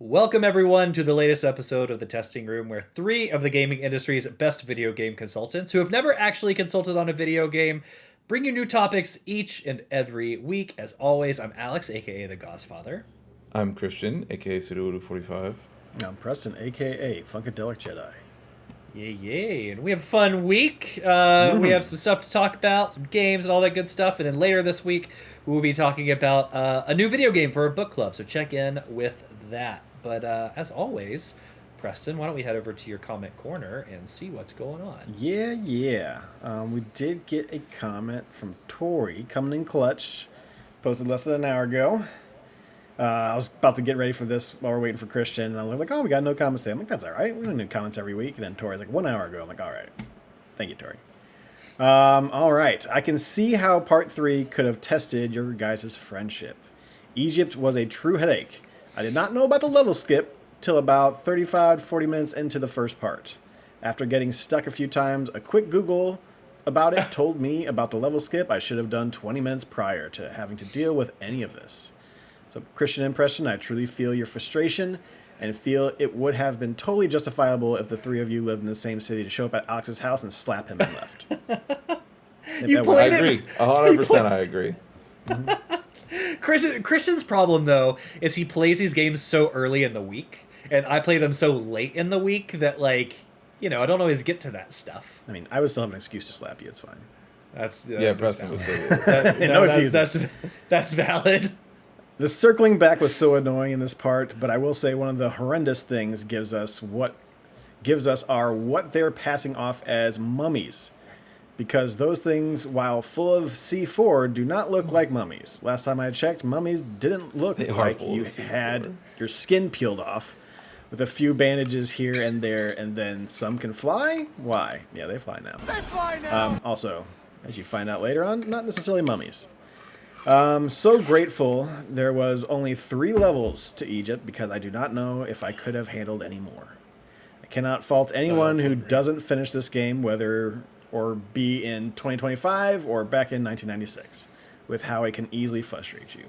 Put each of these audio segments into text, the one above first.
Welcome, everyone, to the latest episode of the Testing Room, where three of the gaming industry's best video game consultants, who have never actually consulted on a video game, bring you new topics each and every week. As always, I'm Alex, aka the Godfather. I'm Christian, aka Sudoku45. I'm Preston, a.k.a. Funkadelic Jedi. Yay. And we have a fun week. We have some stuff to talk about, some games and all that good stuff. And then later this week, we will be talking about a new video game for our book club. So check in with that. But as always, Preston, why don't we head over to your comment corner and see what's going on? Yeah. We did get a comment from Tori coming in clutch. Posted less than an hour ago. I was about to get ready for this while we're waiting for Christian, and I'm like, oh, we got no comments today. I'm like, that's all right. We don't need comments every week. And then Tori's like, 1 hour ago. I'm like, all right. Thank you, Tori. All right. I can see how part 3 could have tested your guys' friendship. Egypt was a true headache. I did not know about the level skip till about 35 to 40 minutes into the first part. After getting stuck a few times, a quick Google about it told me about the level skip I should have done 20 minutes prior to having to deal with any of this. So, Christian impression, I truly feel your frustration and feel it would have been totally justifiable if the three of you lived in the same city to show up at Alex's house and slap him and left. I agree. 100% I agree. Christian's problem, though, is he plays these games so early in the week, and I play them so late in the week that, I don't always get to that stuff. I mean, I would still have an excuse to slap you. It's fine. Preston was so That's valid. The circling back was so annoying in this part, but I will say one of the horrendous things gives us what they're passing off as mummies. Because those things, while full of C4, do not look like mummies. Last time I checked, mummies didn't look like you had your skin peeled off with a few bandages here and there, and then some can fly? Why? Yeah, they fly now. They fly now! Also, as you find out later on, not necessarily mummies. So grateful there was only 3 levels to Egypt because I do not know if I could have handled any more. I cannot fault anyone who doesn't finish this game, whether or be in 2025 or back in 1996, with how it can easily frustrate you.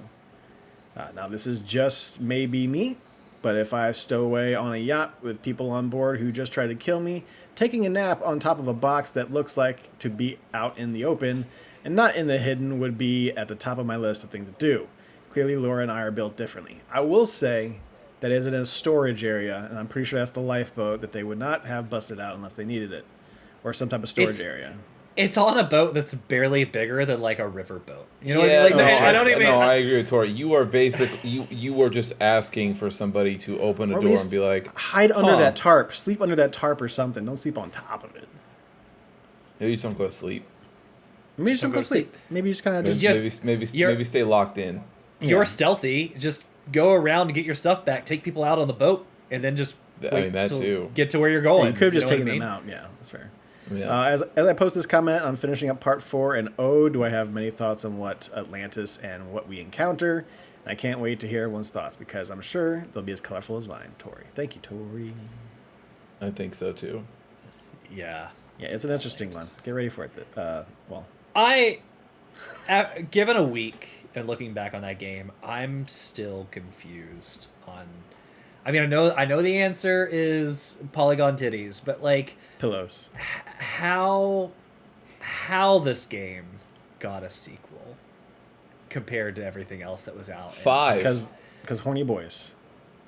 Now this is just maybe me, but if I stow away on a yacht with people on board who just try to kill me, taking a nap on top of a box that looks like to be out in the open and not in the hidden would be at the top of my list of things to do. Clearly, Laura and I are built differently. I will say that it is in a storage area, and I'm pretty sure that's the lifeboat that they would not have busted out unless they needed it, or some type of storage area. It's on a boat that's barely bigger than a river boat. You know what I mean? I agree with Tori. You are you were just asking for somebody to open a door and be like, hide under that tarp, sleep under that tarp or something. Don't sleep on top of it. Maybe you don't go to sleep. Maybe you just don't go to sleep. Maybe you just kind of just... Maybe stay locked in. You're stealthy. Just go around and get your stuff back. Take people out on the boat, and then just get to where you're going. Yeah, you could have just taken them out. Yeah, that's fair. Yeah. As I post this comment, I'm finishing up part 4, and do I have many thoughts on what Atlantis and what we encounter. And I can't wait to hear everyone's thoughts, because I'm sure they'll be as colorful as mine. Tori. Thank you, Tori. I think so, too. Yeah. Yeah, it's an interesting one. Get ready for it. Given a week and looking back on that game, I'm still confused on. I mean, I know the answer is polygon titties, but pillows. How this game got a sequel compared to everything else that was out? 5. Because horny boys.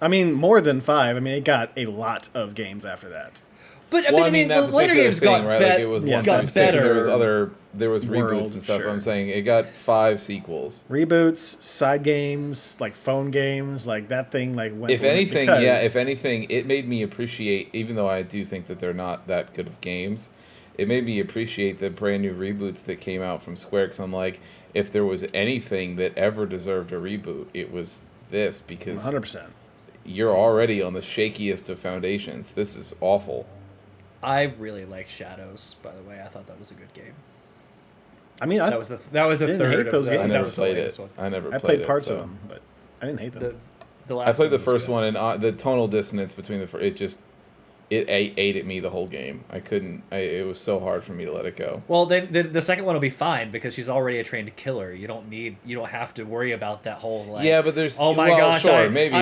I mean, more than 5. I mean, it got a lot of games after that. But the later games got better. It was better. There was reboots and stuff. Sure. I'm saying it got 5 sequels. Reboots, side games, phone games, that thing went. If anything, it made me appreciate. Even though I do think that they're not that good of games, it made me appreciate the brand new reboots that came out from Square. Because I'm like, if there was anything that ever deserved a reboot, it was this, because 100%. You're already on the shakiest of foundations. This is awful. I really liked Shadows, by the way. I thought that was a good game. I mean, that was the third hate those games. I never played it. I played parts of them, but I didn't hate them. The last I played the first one, and the tonal dissonance between it just it ate at me the whole game. I couldn't. It was so hard for me to let it go. Well, then the second one will be fine because she's already a trained killer. You don't have to worry about that whole like. Yeah, but there's. Oh my well, gosh! sure, maybe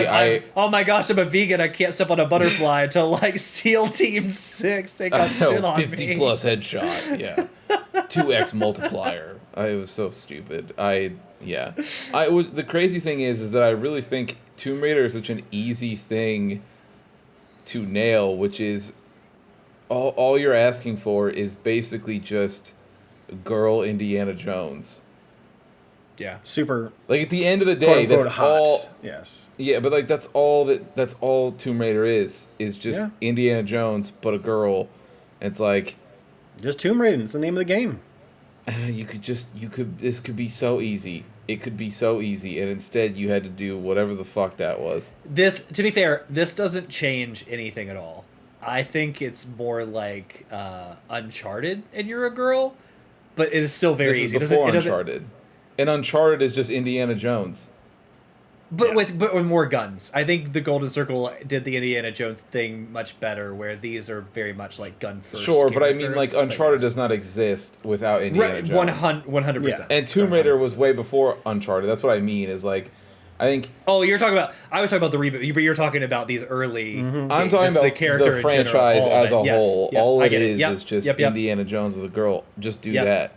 oh my gosh! I'm a vegan. I can't step on a butterfly until like SEAL Team 6 take a shit on 50 me. plus headshot. Yeah, 2x multiplier. It was so stupid. The crazy thing is that I really think Tomb Raider is such an easy thing to nail, which is all you're asking for is basically just girl Indiana Jones. Yeah. Super. Like at the end of the day, Quote, unquote, that's hot. all. Yes. Yeah, but like that's all Tomb Raider is just Indiana Jones, but a girl. It's like Just Tomb Raider. It's the name of the game. this could be so easy. It could be so easy, and instead you had to do whatever the fuck that was. To be fair, this doesn't change anything at all. I think it's more like Uncharted, and you're a girl, but it is still very This easy. is before Uncharted, and Uncharted is just Indiana Jones. But with more guns. I think the Golden Circle did the Indiana Jones thing much better, where these are very much like gun first. Sure, but I mean, like characters, Uncharted does not exist without Indiana Jones. 100%. And Tomb Raider was way before Uncharted. That's what I mean. Is like, I think. Oh, I was talking about the reboot, but you're talking about these early. Mm-hmm. I'm talking about the character the franchise as a whole. Yes, all I it get is just Indiana Jones with a girl. Just do that.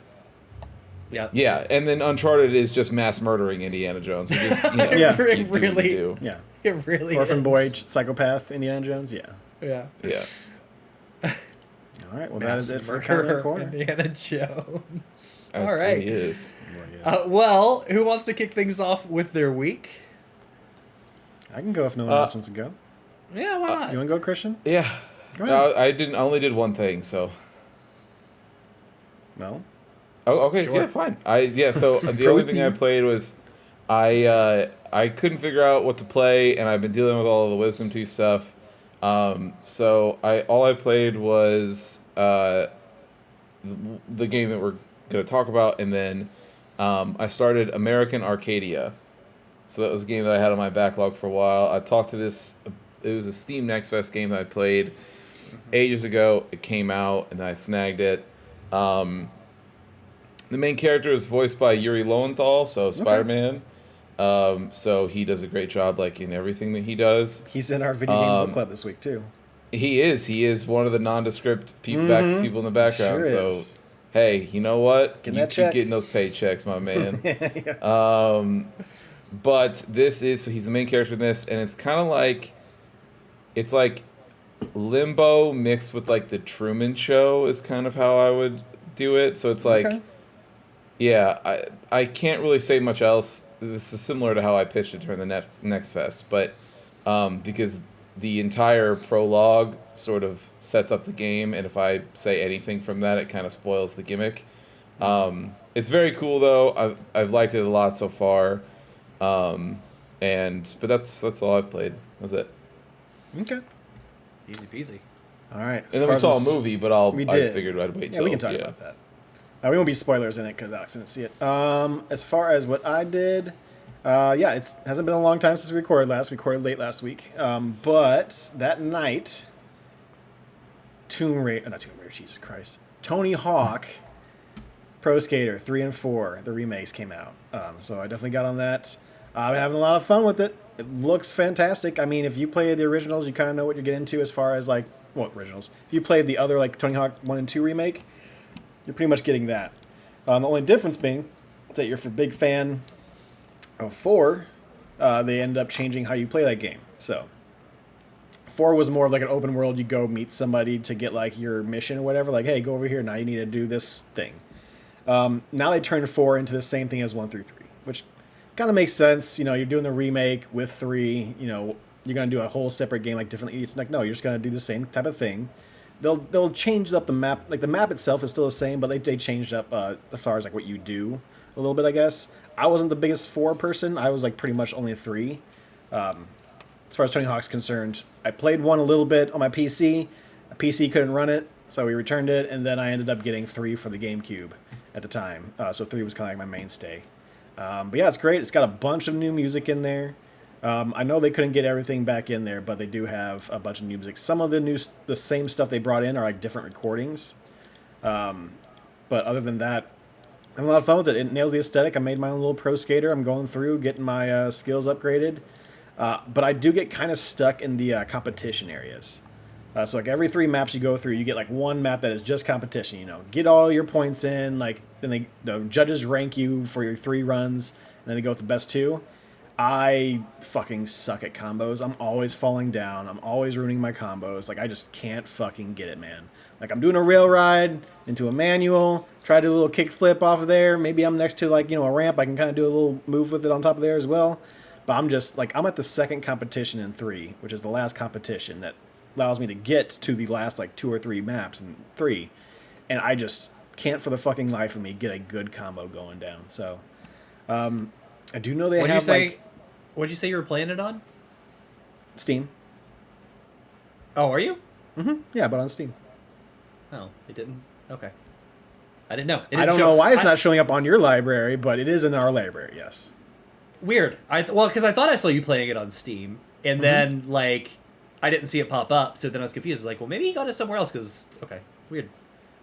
Yeah. Yeah, and then Uncharted is just mass murdering Indiana Jones. Which is, It really do. Yeah. It really Orphan is. boy, psychopath, Indiana Jones. Yeah. Yeah. Yeah. All right. Well, that is it for Comment Corner. Indiana Jones. That's All right. what he is. Well, who wants to kick things off with their week? I can go if no one else wants to go. Yeah, why not? You want to go, Christian? Yeah. Go ahead. I only did one thing, so. No. Oh, okay. Sure. Yeah, fine. So the only thing I played was I couldn't figure out what to play, and I've been dealing with all of the Wisdom 2 stuff. So all I played was the game that we're going to talk about, and then I started American Arcadia. So that was a game that I had on my backlog for a while. I talked to this. It was a Steam Next Fest game that I played ages ago. It came out, and then I snagged it. The main character is voiced by Yuri Lowenthal, so Spider-Man. So he does a great job, like in everything that he does. He's in our video game book club this week too. He is one of the nondescript people in the background. Sure so is. hey, you know what? Get you that keep check. getting those paychecks, my man. Yeah. But so he's the main character in this, and it's like Limbo mixed with like the Truman Show is kind of how I would do it. So it's like. Okay. Yeah, I can't really say much else. This is similar to how I pitched it during the Next Fest, but because the entire prologue sort of sets up the game, and if I say anything from that, it kind of spoils the gimmick. It's very cool though. I've liked it a lot so far, but that's all I've played. That's it. Okay. Easy peasy. All right. And then we saw a movie, but I figured I'd wait. Yeah, we can talk about that. We won't be spoilers in it because Alex didn't see it. As far as what I did, it hasn't been a long time since we recorded last. We recorded late last week. But that night, Jesus Christ. Tony Hawk, Pro Skater 3 and 4, the remakes came out. So I definitely got on that. I've been having a lot of fun with it. It looks fantastic. I mean, if you play the originals, you kind of know what you're getting into as far as originals. If you played the other Tony Hawk 1 and 2 remake, you're pretty much getting that. The only difference being is that you're a big fan of 4. They ended up changing how you play that game. So 4 was more of like an open world. You go meet somebody to get your mission or whatever. Like, hey, go over here. Now you need to do this thing. Now they turned 4 into the same thing as 1 through 3, which kind of makes sense. You're doing the remake with 3. You're going to do a whole separate game differently. It's like, no, you're just going to do the same type of thing. They'll change up the map. The map itself is still the same, but they changed up as far as what you do a little bit, I guess. I wasn't the biggest 4 person. I was pretty much only 3. As far as Tony Hawk's concerned, I played 1 a little bit on my PC. My PC couldn't run it, so we returned it, and then I ended up getting 3 for the GameCube at the time. So 3 was kind of my mainstay. But yeah, it's great. It's got a bunch of new music in there. I know they couldn't get everything back in there, but they do have a bunch of new music. Some of the same stuff they brought in are like different recordings. But other than that, I'm having a lot of fun with it. It nails the aesthetic. I made my own little pro skater. I'm going through, getting my skills upgraded. But I do get kind of stuck in the competition areas. So like every 3 maps you go through, you get like one map that is just competition. Get all your points in. Like then the judges rank you for your 3 runs, and then they go with the best 2. I fucking suck at combos. I'm always falling down. I'm always ruining my combos. Like I just can't fucking get it, man. Like I'm doing a rail ride into a manual, try to do a little kick flip off of there. Maybe I'm next to like, a ramp. I can kind of do a little move with it on top of there as well. But I'm just like, I'm at the second competition in 3, which is the last competition that allows me to get to the last like 2 or 3 maps in 3. And I just can't for the fucking life of me get a good combo going down. So I do know they have like... What'd you say you were playing it on? Steam. Oh, are you? Mm-hmm. Yeah, but on Steam. Oh, it didn't? Okay. I didn't know. I don't know why it's not showing up on your library, but it is in our library, yes. Weird. Because I thought I saw you playing it on Steam, and then, like, I didn't see it pop up, so then I was confused. Like, well, maybe you got it somewhere else, because, okay, weird.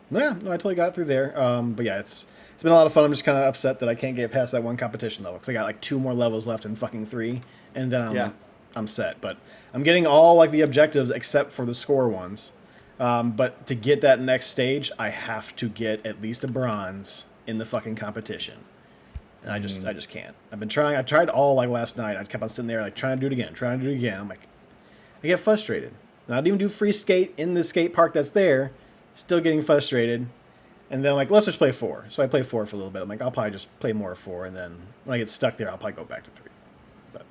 No, I totally got it through there. But yeah, it's been a lot of fun. I'm just kind of upset that I can't get past that one competition level, because I got, like, 2 more levels left in fucking 3, and then I'm set. But I'm getting all, like, the objectives except for the score ones. But to get that next stage, I have to get at least a bronze in the fucking competition. And I just can't. I've been trying. I tried all like last night. I kept on sitting there like trying to do it again. I'm like, I get frustrated. And I didn't even do free skate in the skate park that's there. Still getting frustrated. And then like, let's just play 4. So I play 4 for a little bit. I'm like, I'll probably just play more of 4. And then when I get stuck there, I'll probably go back to 3. But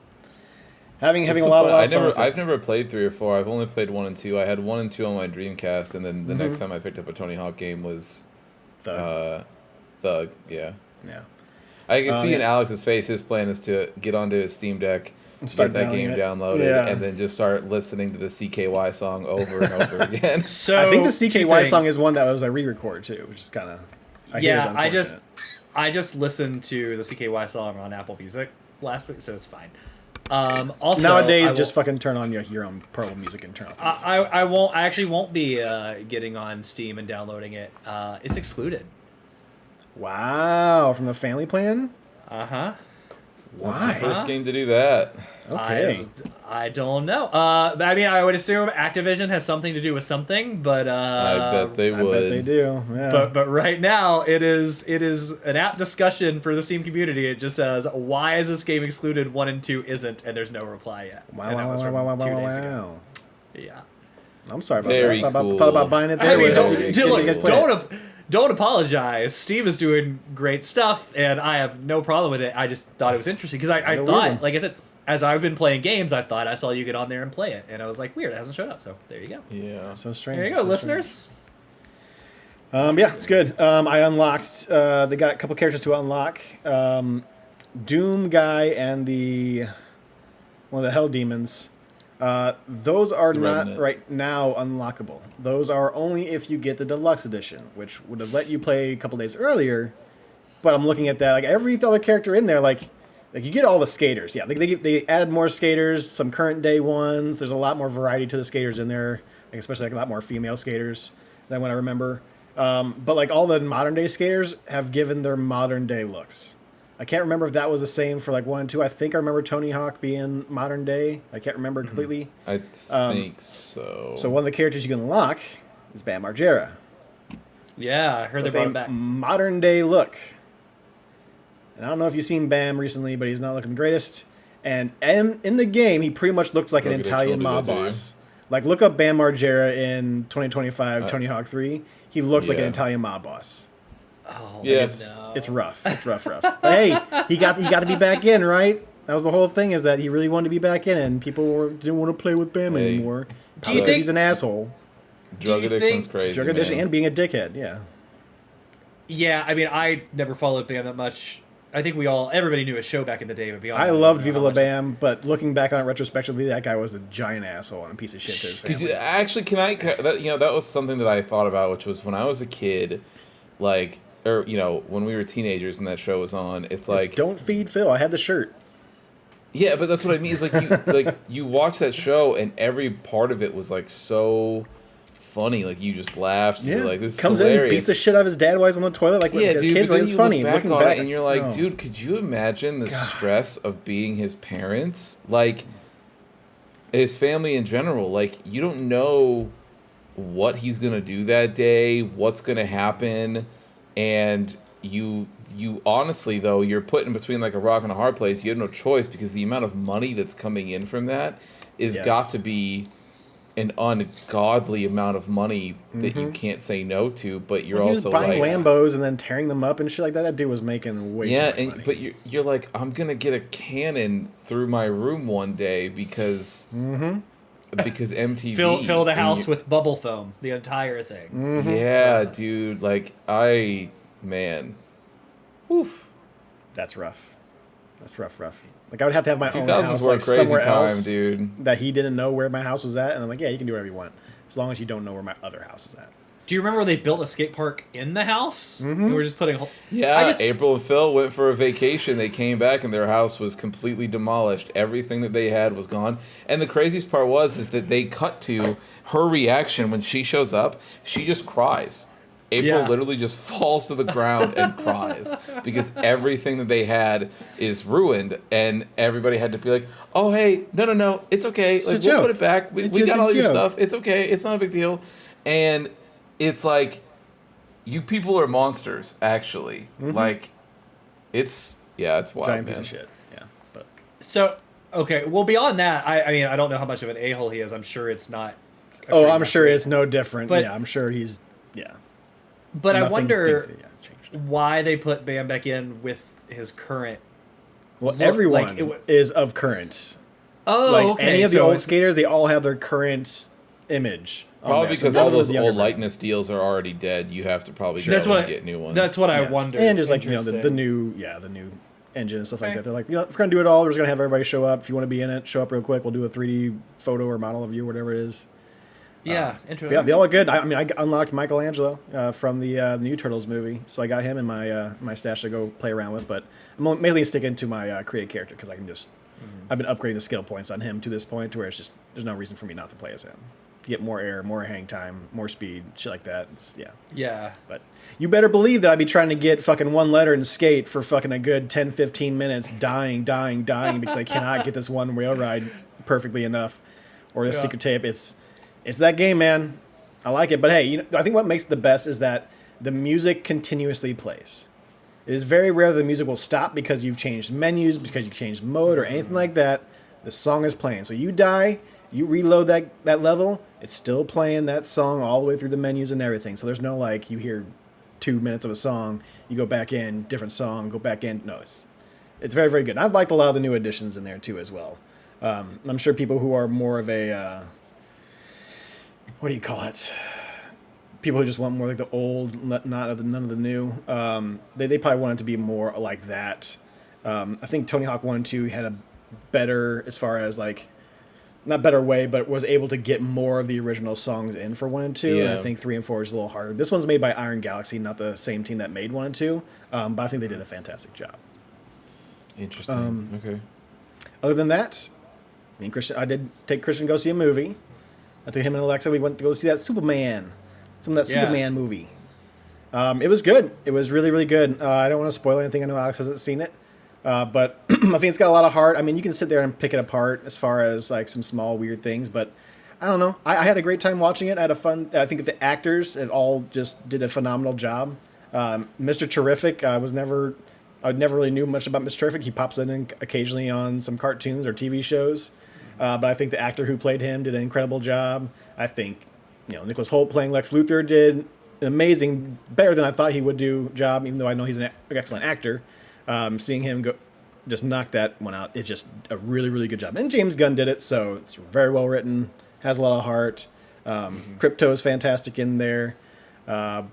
having a lot of fun. I've never played 3 or 4. I've only played 1 and 2. I had 1 and 2 on my Dreamcast, and then the next time I picked up a Tony Hawk game was Thug. Yeah. I can see in Alex's face his plan is to get onto his Steam Deck, get that game downloaded, and then just start listening to the CKY song over and over again. So I think the CKY song is one that was a re-record too, which is kind of I just listened to the CKY song on Apple Music last week, so it's fine. Also, nowadays, just fucking turn on your own Prologue music and turn off. I actually won't be getting on Steam and downloading it. It's excluded. Wow, from the family plan? Uh-huh. Why? The first game to do that. Okay. I don't know. I mean, I would assume Activision has something to do with something, but I bet they would. I bet they do. Yeah. But right now it is an app discussion for the Steam community. It just says, why is this game excluded? 1 and 2 isn't, and there's no reply yet. Wow, and that was from 2 days ago. Yeah. I'm sorry about Very that. Cool. I thought about buying it there. I mean, don't apologize. Steam is doing great stuff, and I have no problem with it. I just thought it was interesting because I thought, like I said, as I've been playing games, I thought I saw you get on there and play it, and I was like, weird, it hasn't showed up. So there you go. Yeah, so strange. There you go, listeners. Yeah, it's good. I unlocked. They got a couple characters to unlock. Doom guy and one of the Hell Demons. Those are not right now unlockable. Those are only if you get the deluxe edition, which would have let you play a couple days earlier. But I'm looking at that, like every other character in there, like you get all the skaters. Yeah, they added more skaters, some current day ones. There's a lot more variety to the skaters in there, like especially like a lot more female skaters than what I remember. But like all the modern day skaters have given their modern day looks. I can't remember if that was the same for like 1 and 2. I think I remember Tony Hawk being modern day. I can't remember completely. I think so. So one of the characters you can unlock is Bam Margera. Yeah, I heard they brought him back. Modern day look. And I don't know if you've seen Bam recently, but he's not looking the greatest. And in the game, he pretty much looks like an Italian mob boss. Like look up Bam Margera in 2025 Tony Hawk 3. He looks like an Italian mob boss. Oh, yeah, it's rough. It's rough. But hey, he got to be back in, right? That was the whole thing, is that he really wanted to be back in, and people didn't want to play with Bam anymore. Do you think he's an asshole? Drug addiction's crazy. Drug addiction and being a dickhead. Yeah. Yeah, I mean, I never followed Bam that much. I think everybody knew his show back in the day, but beyond I loved Viva La Bam, but looking back on it retrospectively, that guy was a giant asshole and a piece of shit to his family. That was something that I thought about, which was when I was a kid, like. Or, when we were teenagers and that show was on, it's like... Don't feed Phil. I had the shirt. Yeah, but that's what I mean. Is you watch that show and every part of it was like so funny. Like you just laughed. And you're like, this is comes hilarious. in, beats the shit out of his dad while he's on the toilet. Like, yeah, his dude. kids, But then it's you funny. look back Looking on back, it and you're like, no. dude, could you imagine the stress of being his parents? Like his family in general. Like you don't know what he's gonna do that day, what's gonna happen, and you honestly though you're put in between like a rock and a hard place. You have no choice because the amount of money that's coming in from that is got to be an ungodly amount of money that you can't say no to. But you're he was also buying like Lambos and then tearing them up and shit like that. That dude was making way too much money. but you're like, I'm gonna get a cannon through my room one day because MTV Fill the and house with bubble foam, the entire thing. Yeah, dude. Like man. Oof. That's rough. That's rough. Like I would have to have my own 2000s house were a like crazy somewhere time, else dude. that he didn't know where my house was at, and I'm like, yeah, you can do whatever you want as long as you don't know where my other house is at. Do you remember when they built a skate park in the house? We were just putting. Yeah, April and Phil went for a vacation. They came back and their house was completely demolished. Everything that they had was gone. And the craziest part is that they cut to her reaction when she shows up. She just cries. April literally just falls to the ground and cries because everything that they had is ruined, and everybody had to be like, "Oh, hey, no, it's okay. Like we'll put it back. We got all your stuff. It's okay. It's not a big deal." And it's like, you people are monsters, actually. Like, it's wild, Giant man. piece of shit. Yeah, but So, okay, well, beyond that, I mean, I don't know how much of an a-hole he is. I'm sure it's not. I'm sure it's no different. But- yeah, I'm sure he's But I nothing wonder thinks that, changed. why they put Bam back in with his current. Well, look, everyone like, it is of current. Oh, Like okay. any of the so old it's- skaters, they all have their current image. on Probably there. So because none all of them those is younger old brother. likeness deals are already dead. You have to probably go That's what and get new ones. That's what I Yeah. wondered. And just like the Interesting. new engine and stuff like Okay. that. They're like, if we're gonna do it all, we're just gonna have everybody show up. If you want to be in it, show up real quick. We'll do a 3D photo or model of you, whatever it is. Yeah, But interesting. yeah, they all look good. I mean, I unlocked Michelangelo from the new Turtles movie, so I got him in my stash to go play around with. But I'm mainly sticking to my created character because I can just I've been upgrading the skill points on him to this point to where it's just there's no reason for me not to play as him. You get more air, more hang time, more speed, shit like that. It's Yeah. But you better believe that I'd be trying to get fucking one letter and skate for fucking a good 10, 15 minutes, dying because I cannot get this one rail ride perfectly enough, or this secret tape. It's that game, man. I like it, but hey, I think what makes it the best is that the music continuously plays. It is very rare that the music will stop because you've changed menus, because you've changed mode, or anything like that. The song is playing. So you die, you reload that level, it's still playing that song all the way through the menus and everything. So there's no like you hear 2 minutes of a song, you go back in, different song, go back in. No, it's very, very good. And I've liked a lot of the new additions in there too as well. I'm sure people who are more of a what do you call it? People who just want more like the old, none of the new. They probably want it to be more like that. I think Tony Hawk 1 and 2 had a better, as far as like, not better way, but was able to get more of the original songs in for 1 and 2. And I think 3 and 4 is a little harder. This one's made by Iron Galaxy, not the same team that made 1 and 2. But I think they did a fantastic job. Interesting. Okay. Other than that, me and Christian, I did take Christian to go see a movie. I took him and Alexa. We went to go see that Superman. Some of that Superman movie. It was good. It was really, really good. I don't want to spoil anything. I know Alex hasn't seen it. But I think it's got a lot of heart. I mean, you can sit there and pick it apart as far as like some small weird things. But I don't know. I had a great time watching it. I had a fun. I think that the actors have all just did a phenomenal job. Mr. Terrific, I never really knew much about Mr. Terrific. He pops in occasionally on some cartoons or TV shows. But I think the actor who played him did an incredible job. I think, Nicholas Hoult playing Lex Luthor did an amazing, better than I thought he would do job, even though I know he's an excellent actor. Seeing him just knock that one out, it's just a really, really good job. And James Gunn did it, so it's very well written, has a lot of heart. Crypto's fantastic in there. I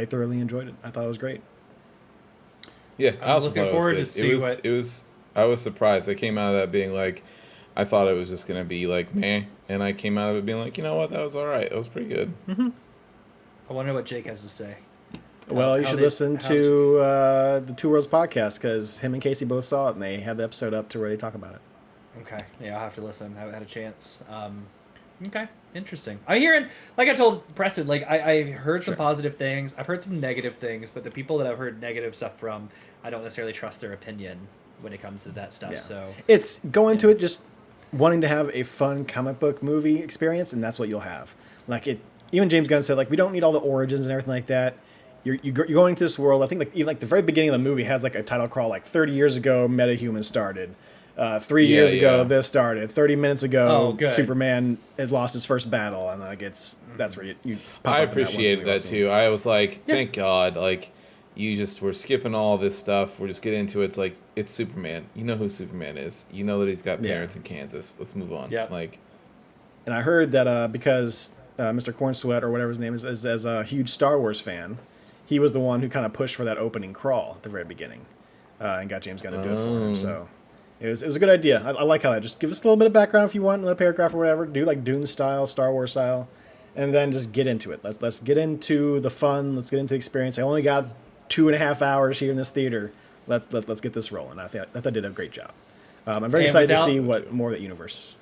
thoroughly enjoyed it. I thought it was great. Yeah, I I'm also looking thought forward it to was see good. what. It was. I was surprised. I came out of that being like, I thought it was just gonna be like meh, and I came out of it being like, you know what, that was all right. It was pretty good. I wonder what Jake has to say. Well, you should listen to the Two Worlds podcast because him and Casey both saw it and they had the episode up to where they talk about it. Okay, yeah, I'll have to listen. I haven't had a chance. Okay, interesting. I'm hearing, like I told Preston, like I heard some positive things. I've heard some negative things, but the people that I've heard negative stuff from, I don't necessarily trust their opinion when it comes to that stuff. Yeah. So it's go into it just wanting to have a fun comic book movie experience, and that's what you'll have. Like it, even James Gunn said, like we don't need all the origins and everything like that. You're going into this world. I think like the very beginning of the movie has like a title crawl, like 30 years ago, MetaHuman started. 3 years ago, this started. 30 minutes ago, Superman has lost his first battle, and like that's where you pop I up in appreciated that too. I was like, thank God, like you just were skipping all this stuff. We're just getting into it. It's like it's Superman. You know who Superman is. You know that he's got parents in Kansas. Let's move on. Yeah. Like, and I heard that because Mr. Cornsweat or whatever his name is a huge Star Wars fan, he was the one who kind of pushed for that opening crawl at the very beginning, and got James Gunn to do it for him. So. It was a good idea. I like how that just give us a little bit of background if you want, a paragraph or whatever. Do like Dune style, Star Wars style, and then just get into it. Let's get into the fun. Let's get into the experience. I only got 2.5 hours here in this theater. Let's get this rolling. I thought they did a great job. I'm very excited to see what more of that universe.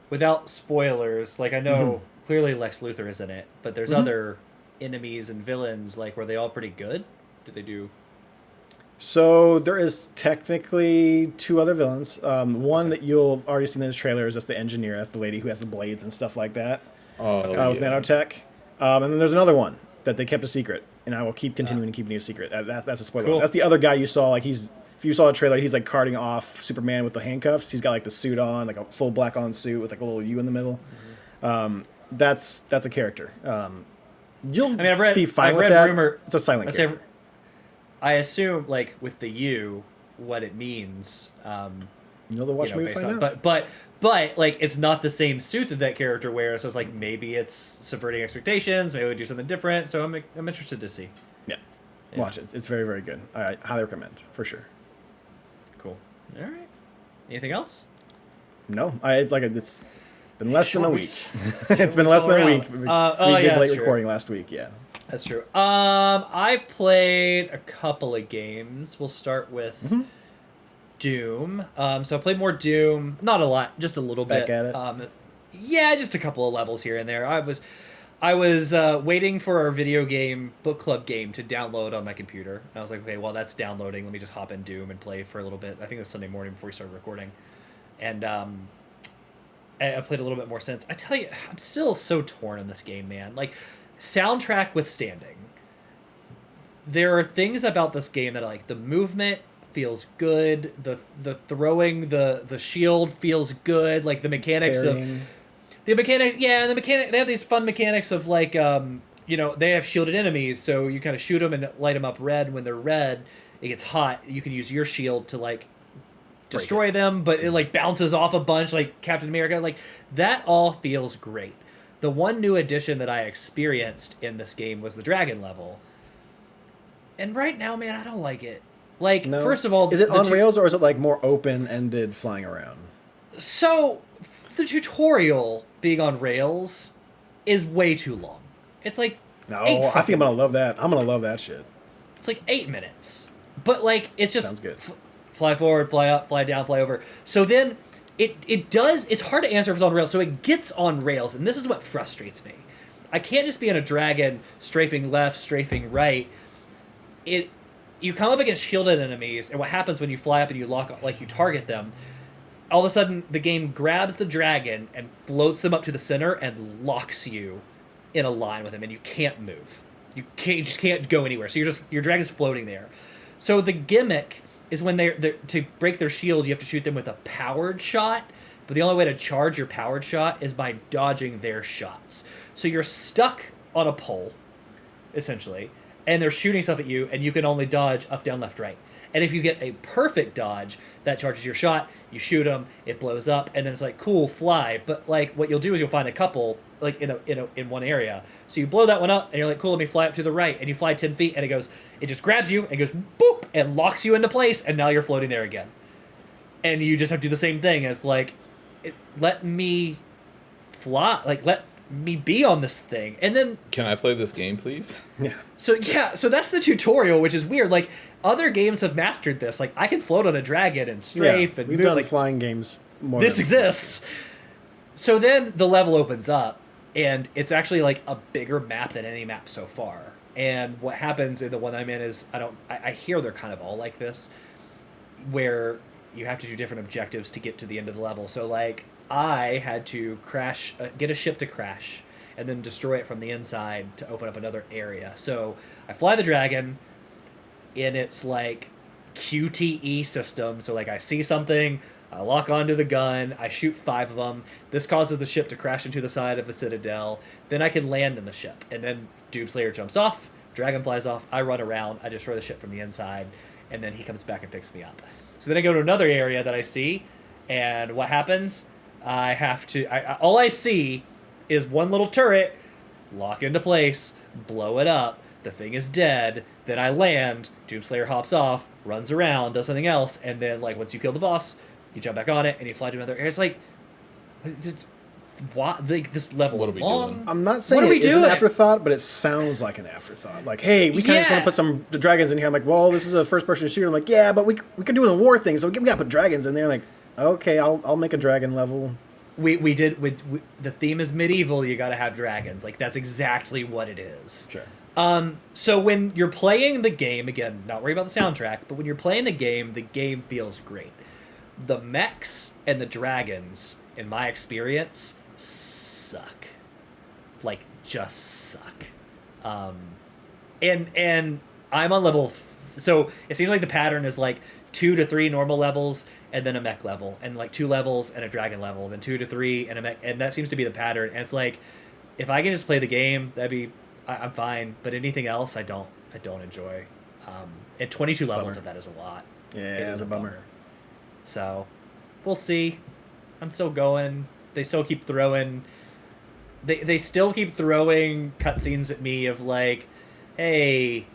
Without spoilers, like I know clearly Lex Luthor is in it, but there's other enemies and villains. Like were they all pretty good? Did they do? So there is technically 2 other villains. One that you'll already seen in the trailer is that's the engineer. That's the lady who has the blades and stuff like that with nanotech. And then there's another one that they kept a secret, and I will keep continuing to keep it a secret. That's a spoiler. Cool. That's the other guy you saw. Like if you saw the trailer, he's like carting off Superman with the handcuffs. He's got like the suit on, like a full black on suit with like a little U in the middle. That's a character. I've be fine with that. Rumor, it's a silent character. I assume, like with the U, what it means. You'll watch movie find out. But like it's not the same suit that character wears. So it's like maybe it's subverting expectations. Maybe we do something different. So I'm interested to see. Yeah, watch it. It's very, very good. I highly recommend for sure. Cool. All right. Anything else? No, it's been less than a week. It's been less than a week. We did late recording last week. Yeah. That's true. I've played a couple of games. We'll start with Doom. So I played more Doom. Not a lot, just a little bit. Back at it. Yeah, just a couple of levels here and there. I was waiting for our video game book club game to download on my computer. I was like, okay, while that's downloading, let me just hop in Doom and play for a little bit. I think it was Sunday morning before we started recording, and I played a little bit more since. I tell you, I'm still so torn on this game, man. Like. Soundtrack withstanding, there are things about this game that I like. The movement feels good. The throwing the shield feels good. Like the mechanics they have these fun mechanics of like they have shielded enemies, so you kind of shoot them and light them up red. When they're red, it gets hot. You can use your shield to like destroy them, but it like bounces off a bunch like Captain America. Like that all feels great. The one new addition that I experienced in this game was the dragon level. And right now, man, I don't like it. Like, first of all... Is it on rails or is it like more open-ended flying around? So, the tutorial being on rails is way too long. It's like... No, I think I'm going to love that. I'm going to love that shit. It's like 8 minutes. But, like, it's just... Sounds good. Fly forward, fly up, fly down, fly over. So then... It does, it's hard to answer if it's on rails, so it gets on rails, and this is what frustrates me. I can't just be in a dragon strafing left, strafing right. You come up against shielded enemies, and what happens when you fly up and you target them, all of a sudden the game grabs the dragon and floats them up to the center and locks you in a line with them, and you can't move. You just can't go anywhere, so your dragon's floating there. So the gimmick is when they're to break their shield, you have to shoot them with a powered shot, but the only way to charge your powered shot is by dodging their shots. So you're stuck on a pole, essentially, and they're shooting stuff at you, and you can only dodge up, down, left, right. And if you get a perfect dodge, that charges your shot, you shoot them, it blows up, and then it's like, cool, fly. But like what you'll do is you'll find a couple like in one area. So you blow that one up, and you're like, cool, let me fly up to the right, and you fly 10 feet, and it just grabs you, and goes boop, and locks you into place, and now you're floating there again. And you just have to do the same thing as like, let me fly, like me be on this thing. And then Can I play this game, please? Yeah. so that's the tutorial, which is weird. Like other games have mastered this. Like I can float on a dragon and strafe and we've move, done like flying games more this than- exists. So then the level opens up and it's actually like a bigger map than any map so far. And what happens in the one I'm in is I hear they're kind of all like this, where you have to do different objectives to get to the end of the level. So like I had to get a ship to crash and then destroy it from the inside to open up another area. So I fly the dragon in its like QTE system. So like I see something, I lock onto the gun, I shoot 5 of them. This causes the ship to crash into the side of a citadel. Then I can land in the ship. And then Doomslayer jumps off, dragon flies off, I run around, I destroy the ship from the inside, and then he comes back and picks me up. So then I go to another area that I see, and what happens? I have to... all I see is one little turret, lock into place, blow it up, the thing is dead, then I land, Doomslayer hops off, runs around, does something else, and then like once you kill the boss, you jump back on it, and you fly to another area. It's like... like this level What is are we long. doing? I'm not saying What are we it is an doing? afterthought, but it sounds like an afterthought. Like, hey, we kind of just want Yeah. to put the dragons in here. I'm like, well, this is a first-person shooter. I'm like, yeah, but we could do it in a war thing, so we got to put dragons in there. Like, okay, I'll make a dragon level. We did the theme is medieval. You got to have dragons. Like that's exactly what it is. Sure. So when you're playing the game, again, not worry about the soundtrack, but when you're playing the game feels great. The mechs and the dragons, in my experience, suck. Like just suck. And I'm on level. So it seems like the pattern is like 2 to 3 normal levels and then a mech level, and like 2 levels and a dragon level, then 2 to 3 and a mech, and that seems to be the pattern. And it's like, if I can just play the game, I'm fine. But anything else, I don't enjoy. And 22 levels Bummer. of that is a lot. Yeah, It is it's a bummer. So, we'll see. I'm still going. They still keep throwing. They still keep throwing cutscenes at me of like, hey,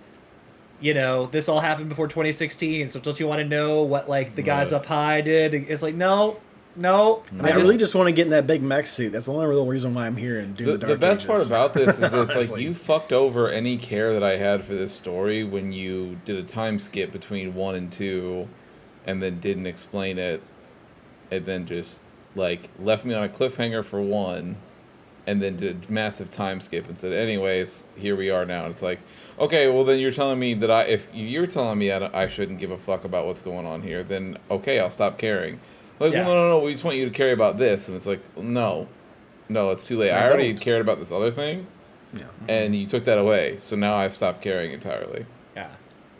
you know, this all happened before 2016, so don't you want to know what like the guys up high did? It's like, no. I really just want to get in that big mech suit. That's the only real reason why I'm here and doing the Dark The best part Ages. about this is that it's like Honestly. you fucked over any care that I had for this story when you did a time skip between 1 and 2 and then didn't explain it and then just like left me on a cliffhanger for 1 and then did a massive time skip and said, anyways, here we are now. And it's like, okay, well then you're telling me that if you're telling me I shouldn't give a fuck about what's going on here, then okay, I'll stop caring. Like, Yeah. well, no, we just want you to care about this. And it's like, no, it's too late. I already don't. cared about this other thing, Yeah. and you took that away. So now I've stopped caring entirely. Yeah.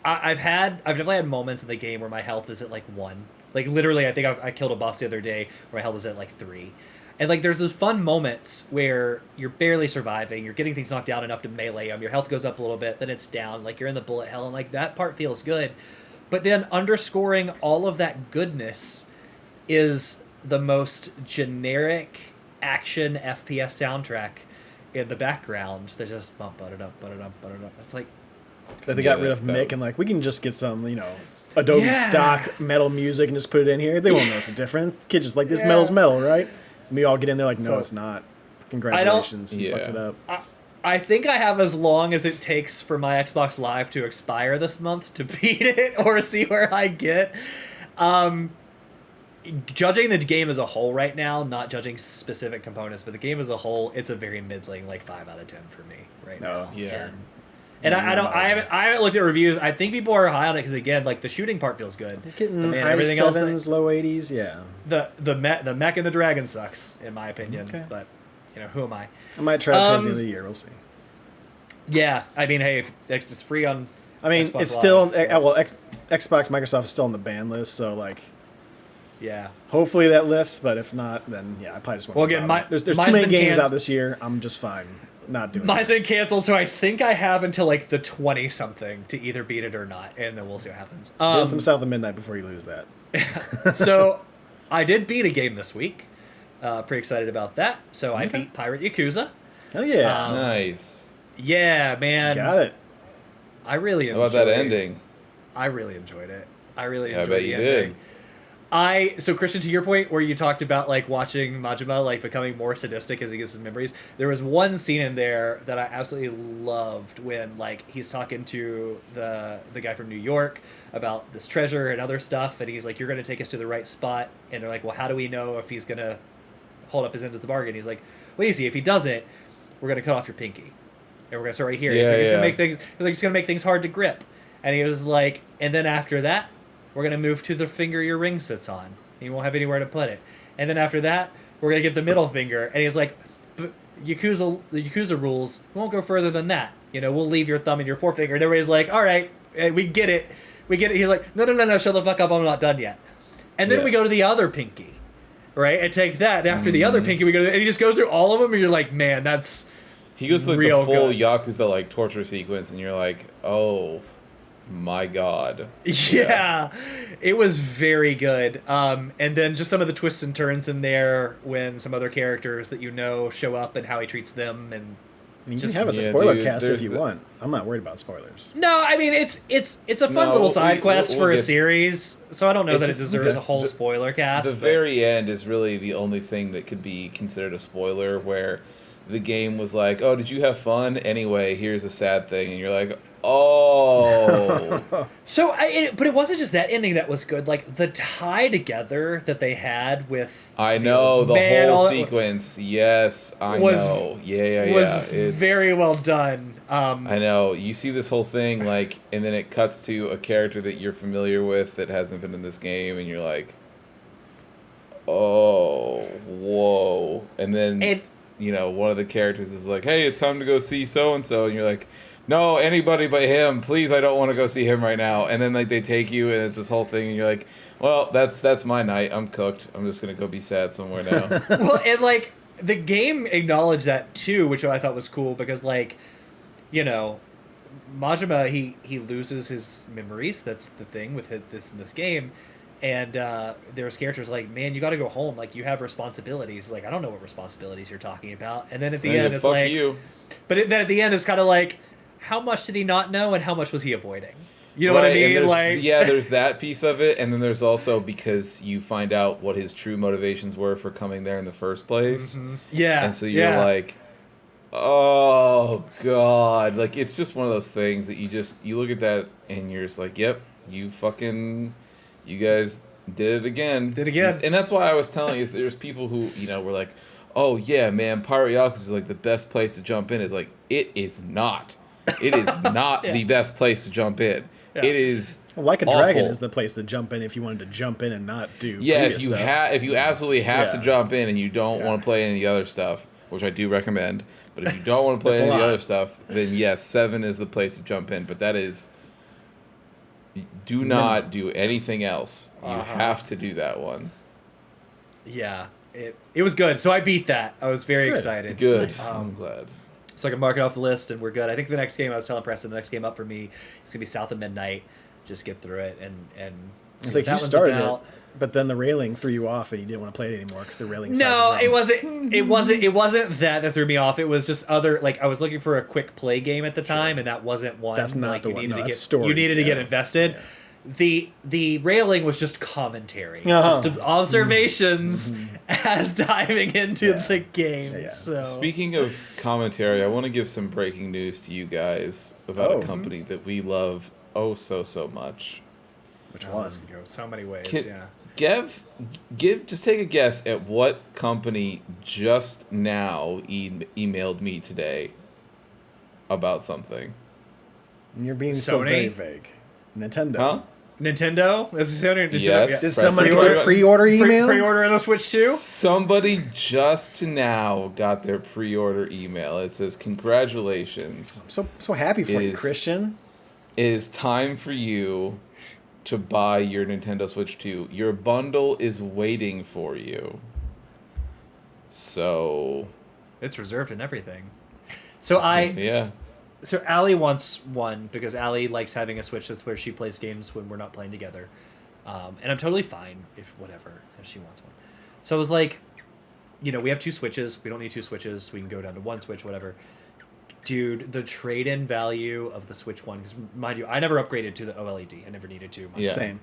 I've definitely had moments in the game where my health is at like 1. Like literally, I think I killed a boss the other day where my health was at like 3. And like there's those fun moments where you're barely surviving, you're getting things knocked down enough to melee them, your health goes up a little bit, then it's down, like you're in the bullet hell, and like that part feels good. But then underscoring all of that goodness is the most generic action FPS soundtrack in the background that just bump, ba-da-dum, ba-da-dum, ba-da-dum. It's like, That they Yeah, got rid of that- Mick and like, we can just get some, Adobe Yeah. stock metal music and just put it in here. They won't notice the difference. The kid's just like, this Yeah. metal's metal, right? And we all get in there like, no, So- it's not. Congratulations, you Yeah. fucked it up. I think I have as long as it takes for my Xbox Live to expire this month to beat it or see where I get. Judging the game as a whole right now, not judging specific components, but the game as a whole, it's a very middling, like 5 out of 10 for me right now. yeah. And I haven't looked at reviews. I think people are high on it because again, like the shooting part feels good. It's getting But, man, high everything else, 7s, low 80s, yeah. the mech and the dragon sucks in my opinion. Okay. But who am I? I might try it towards the end of the year. We'll see. Yeah, I mean, hey, if it's free on. I mean, Xbox it's still Live. Xbox, Microsoft is still on the ban list, so like, Yeah. hopefully that lifts. But if not, then yeah, I probably just want. Well, to again, there's mine's too many been games canc- out this year. I'm just fine not doing. Mine's it. been canceled, so I think I have until like the 20 something to either beat it or not, and then we'll see what happens. Get some South of Midnight before you lose that. So I did beat a game this week. Pretty excited about that. So I Okay. beat Pirate Yakuza. Hell yeah, Nice. Yeah, man. got it. I really How enjoyed about that ending? I really enjoyed it. I really Yeah, I enjoyed bet the you ending. So Christian, to your point where you talked about like watching Majima like becoming more sadistic as he gets his memories, there was one scene in there that I absolutely loved when like he's talking to the guy from New York about this treasure and other stuff, and he's like, "You're going to take us to the right spot," and they're like, "Well, how do we know if he's going to hold up his end of the bargain?" He's like, "Well, easy. If he doesn't, we're going to cut off your pinky, and we're going to start right here." Yeah, he's like, yeah. he's going to make things. He's like, he's going to make things hard to grip, and he was like, and then after that, we're going to move to the finger your ring sits on. You won't have anywhere to put it. And then after that, we're going to get the middle finger. And he's like, but the Yakuza rules won't go further than that. You know, we'll leave your thumb and your forefinger. And everybody's like, all right, we get it. We get it. He's like, no, shut the fuck up. I'm not done yet. And then we go to the other pinky, right? And take that. And after the other pinky, we go to, and he just goes through all of them. And you're like, man, that's He goes to like real the full good. Yakuza like torture sequence, and you're like, oh my god. Yeah, it was very good. And then just some of the twists and turns in there when some other characters that you know show up and how he treats them. And I mean, you just- can have a Yeah, spoiler dude, cast if there's you the- want. I'm not worried about spoilers. no, I mean it's a fun No, little side quest we'll for a get- series, so I don't know It's that it just deserves the- a whole the- spoiler cast. The but- very end is really the only thing that could be considered a spoiler, where the game was like, oh, did you have fun? Anyway, here's a sad thing. And you're like, oh. So, but it wasn't just that ending that was good. Like the tie together that they had with I know, the man, all whole that sequence. Yes, I was- know. Yeah. was It's, very well done. I know. You see this whole thing, like, and then it cuts to a character that you're familiar with that hasn't been in this game, and you're like, oh, whoa. And then, And- you know, one of the characters is like, hey, it's time to go see so-and-so, and you're like, no, anybody but him. Please, I don't want to go see him right now. And then, like, they take you, and it's this whole thing, and you're like, well, that's my night. I'm cooked. I'm just going to go be sad somewhere now. Well, and like the game acknowledged that too, which I thought was cool because like, you know, Majima he loses his memories. That's the thing with this game. And there's characters like, man, you got to go home. Like, you have responsibilities. Like, I don't know what responsibilities you're talking about. And then at the And end, it's fuck like, you. but then at the end, it's kind of like, how much did he not know, and how much was he avoiding? You know what I Right, and mean? there's- Like, yeah, there's that piece of it, and then there's also because you find out what his true motivations were for coming there in the first place, yeah, and so you're like, oh god, like it's just one of those things that you look at that and you're just like, yep, you guys did it again. Did it again. And that's why I was telling you, is there's people who, you know, were like, oh yeah, man, Pirate Yakuza is like the best place to jump in. It's like, it is not. It is not the best place to jump in. Yeah. It is Like a Dragon awful. is the place to jump in if you wanted to jump in and not do Yeah, previous stuff. if you absolutely have to Yeah. jump in and you don't want to play any of the other stuff, which I do recommend, but if you don't want to play That's a any of the lot. other stuff, then yes, 7 is the place to jump in. But that is, do not do anything else. You have to do that one. yeah, it was good. So I beat that. I was very Good. excited. Good. Nice. I'm glad. So I can mark it off the list, and we're good. I think the next game, I was telling Preston, the next game up for me is gonna be South of Midnight. Just get through it and see It's what like that you one's started about. it, but then the railing threw you off and you didn't want to play it anymore because the railing. No, it wasn't. It wasn't that threw me off. It was just other like I was looking for a quick play game at the time, and that wasn't one. That's not like, the you one. needed No, to that's get story. you needed to get Yeah. invested. The railing was just commentary, Uh-huh. just observations as diving into the game. Yeah. So Speaking of commentary, I want to give some breaking news to you guys about Oh. a company that we love so much. Which oh, one? this could go so many ways. Can- Yeah. Just take a guess at what company just now emailed me today about something. You're being so Sony? very vague. Nintendo. Huh? Nintendo? Is it Nintendo? Yes. Did Preston, somebody what get about- a pre-order email? Pre-order on the Switch too? Somebody just now got their pre-order email. It says, congratulations. So happy for you, Is- Christian. It is time for you to buy your Nintendo Switch 2. Your bundle is waiting for you. So, It's reserved and everything. So yeah. So Allie wants one because Allie likes having a Switch. That's where she plays games when we're not playing together. And I'm totally fine if she wants one. So I was like, you know, we have 2 Switches. We don't need 2 Switches. We can go down to 1 Switch, whatever. Dude, the trade-in value of the Switch 1, because mind you, I never upgraded to the OLED. I never needed to. Yeah. Same.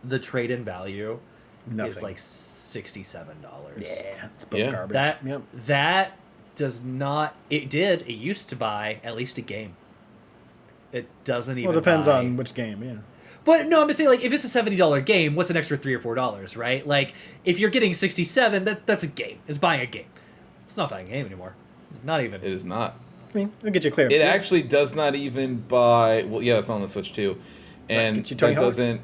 the trade-in value Nothing. is like $67. Yeah, it's both Yeah. garbage. That Yep. that does not. It used to buy at least a game. It doesn't even. Well, it depends buy, on which game. Yeah. But no, I'm just saying, like, if it's a $70 game, what's an extra $3 or $4, right? Like, if you're getting 67, that's a game. It's buying a game. It's not buying a game anymore. Not even. It is not. I mean, it'll get you clear. It actually does not even buy. Well, yeah, it's on the Switch too, and Get you Tony that Hawk? doesn't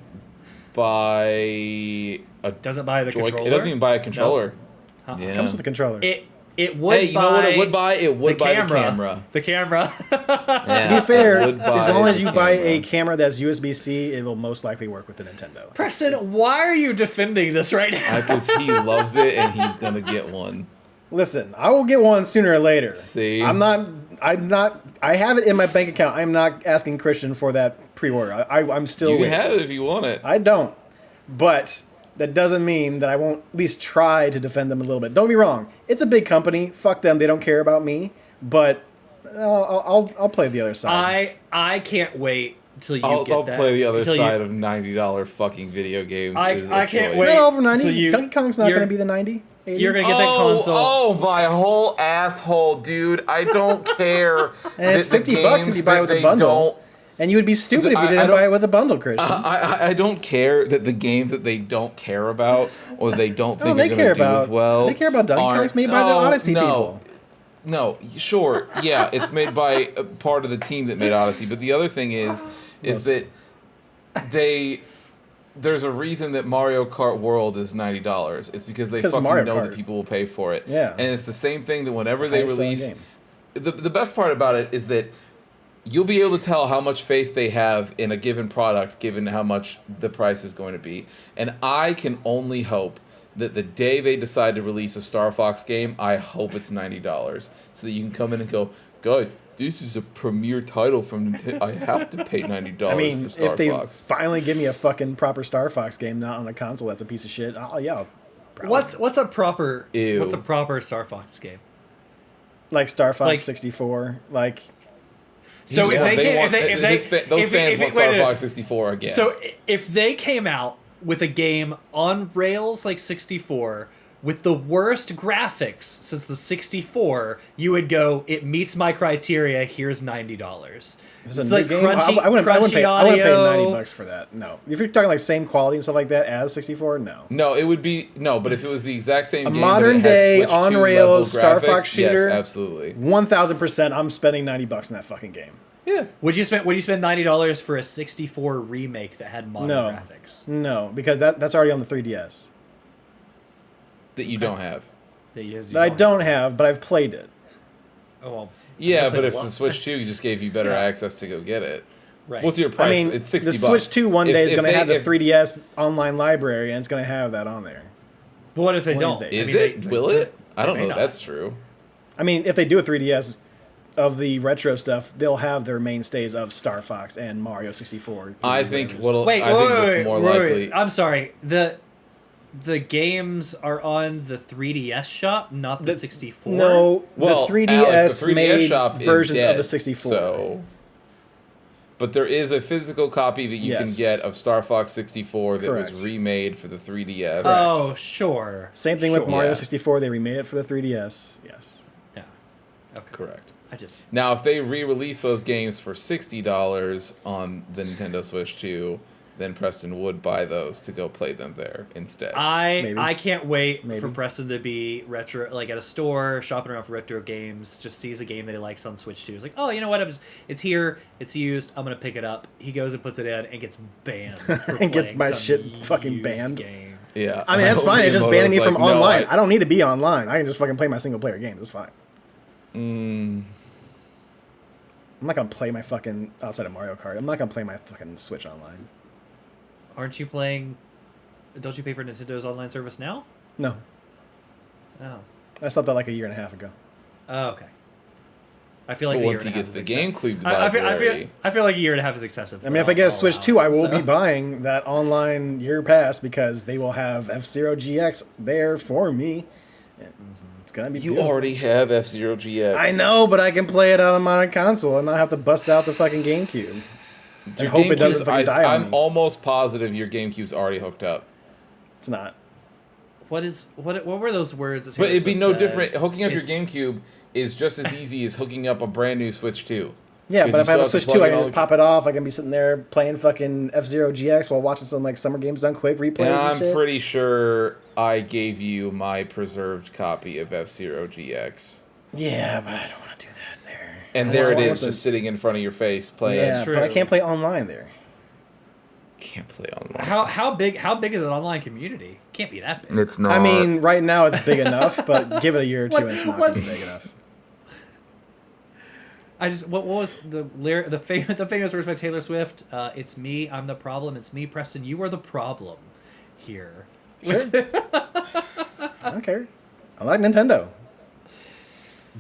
buy a. Doesn't buy the controller. It doesn't even buy a controller. No. Yeah. It comes with a controller. It would. Hey, you know what it would buy? It would buy the camera. The camera. Yeah, To be fair, it would buy as long as the you buy camera. a camera that's USB-C, it will most likely work with the Nintendo. Preston, why are you defending this right now? Because he loves it and he's gonna get one. Listen, I will get one sooner or later. See? I'm not. I have it in my bank account. I'm not asking Christian for that pre-order. I'm still. You can waiting. have it if you want it. I don't, but that doesn't mean that I won't at least try to defend them a little bit. Don't be wrong. It's a big company. Fuck them. They don't care about me. But I'll play the other side. I can't wait till you I'll get that. play the other till side you- of $90 fucking video games. I is a can't choice. wait. Not over 90. So you- Donkey Kong's not you're- going to be the 90. 80. You're gonna get that console. Oh, my whole asshole, dude! I don't care. And it's that the $50 if games you buy it that with a they bundle. And you would be stupid if you I didn't don't- buy it with a bundle, Christian. I don't care that the games that they don't care about or they don't think they are going care to do about. as well. They care about Donkey Kong. aren't- It's made by the Odyssey people. No, sure, yeah, it's made by a part of the team that made Odyssey. But the other thing is that there's a reason that Mario Kart World is $90. It's because they 'Cause fucking Mario know Kart. that people will pay for it. Yeah. And it's the same thing that whenever they Highest selling release, game. the best part about it is that you'll be able to tell how much faith they have in a given product given how much the price is going to be. And I can only hope that the day they decide to release a Star Fox game, I hope it's $90 so that you can come in and go, guys, this is a premier title from Nintendo. I have to pay $90 I mean, for Star if they Fox. finally give me a fucking proper Star Fox game, not on a console that's a piece of shit, I'll probably- What's a proper Ew. What's a proper Star Fox game? like Star Fox like- 64, like So if they came, those fans want Star wait, Fox 64 again. So if they came out with a game on rails like 64 with the worst graphics since the 64, you would go, it meets my criteria. Here's $90. this is It's a new like game. crunchy, I wouldn't pay audio. $90 for that. No, if you're talking like same quality and stuff like that as 64, no. no, it would be no, but if it was the exact same A game, modern but it had day Switch 2 on level rails Star graphics, Fox shooter, yes, absolutely. 1000%. I'm spending $90 in that fucking game. Yeah. Would you spend $90 for a 64 remake that had modern No, graphics? no, because that's already on the 3DS. That you don't have. That I don't have, but I've played it. Oh, well, Yeah, I played but a if lot. the Switch 2 just gave you better Yeah. access to go get it. Right. What's your price? I mean, it's 60 the bucks. Switch 2 one day is If going to they- have the if- 3DS online library, and it's going to have that on there. But what if they one of don't? these days. Is I mean, it? Will it? I don't may know. not. That's true. I mean, if they do a 3DS of the retro stuff, they'll have their mainstays of Star Fox and Mario 64. I think whatever's- what'll. Wait, I think what's more likely. wait. I'm sorry. The games are on the 3DS shop, not the 64. No, Well, the 3DS, Alex, the 3DS made shop is versions dead, of the 64. So, but there is a physical copy that you Yes. can get of Star Fox 64 that Correct. was remade for the 3DS. Oh, sure. Same thing with Sure. Mario Yeah. 64. They remade it for the 3DS. Yes. Yeah. Okay. Correct. I just. Now, if they re-release those games for $60 on the Nintendo Switch 2, then Preston would buy those to go play them there instead. Maybe. I can't wait Maybe. for Preston to be retro, like at a store shopping around for retro games. Just sees a game that he likes on Switch 2. It's like, oh, you know what? It's here. It's used. I'm gonna pick it up. He goes and puts it in and gets banned. For And gets playing my some shit fucking used banned. Game. Yeah. I mean, that's fine. It's just Miyamoto's banning me like, from "No, online. I don't need to be online. I can just fucking play my single player games. It's fine. I'm not gonna play my fucking outside of Mario Kart. I'm not gonna play my fucking Switch online. Aren't you playing? Don't you pay for Nintendo's online service now? No, Oh. I stopped that like a year and a half ago. Oh, okay. I feel like But a year once and he a half gets is the excessive. GameCube I feel like a year and a half is excessive. I mean, if I get a Switch 2, I will be buying that online year pass because they will have F-Zero GX there for me. And it's gonna be You beautiful. already have F-Zero GX. I know, but I can play it on my console and not have to bust out the fucking GameCube. and hope it doesn't fucking die on I'm me. almost positive your GameCube's already hooked up. It's not. What were those words? That But Taylor it'd be Swift no said? different. Hooking up your It's- GameCube is just as easy as hooking up a brand new Switch 2. Yeah, but if I have a Switch 2, I can just it. pop it off. I can be sitting there playing fucking F-Zero GX while watching some like Summer Games Done Quick replays And and I'm shit. pretty sure I gave you my preserved copy of F-Zero GX. Yeah, but I don't want to do that there. And I there just it want is, the- just sitting in front of your face playing. Yeah, true. but I can't play online there. Can't play online. How big is an online community? Can't be that big. It's not. I mean, right now it's big enough, but give it a year or two and it's not what- gonna be big enough. What was the famous words by Taylor Swift? It's me, I'm the problem. It's me, Preston. You are the problem here. Sure. I don't care. I like Nintendo.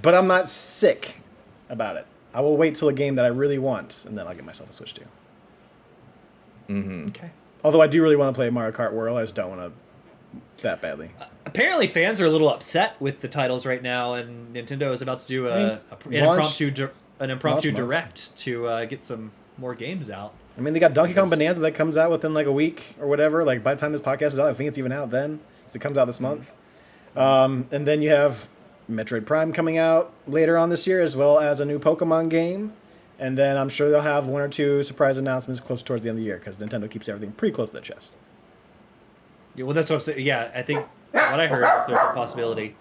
But I'm not sick about it. I will wait till a game that I really want, and then I'll get myself a Switch 2. Okay. Although I do really want to play Mario Kart World, I just don't want to that badly. Apparently, fans are a little upset with the titles right now, and Nintendo is about to do an impromptu month. direct to get some more games out. I mean, they got Donkey Kong Bonanza that comes out within like a week or whatever. Like by the time this podcast is out, I think it's even out then. So it comes out this month. And then you have Metroid Prime coming out later on this year, as well as a new Pokemon game. And then I'm sure they'll have one or two surprise announcements close towards the end of the year because Nintendo keeps everything pretty close to their chest. Yeah, well, that's what I'm saying. Yeah, I think what I heard is there's a possibility.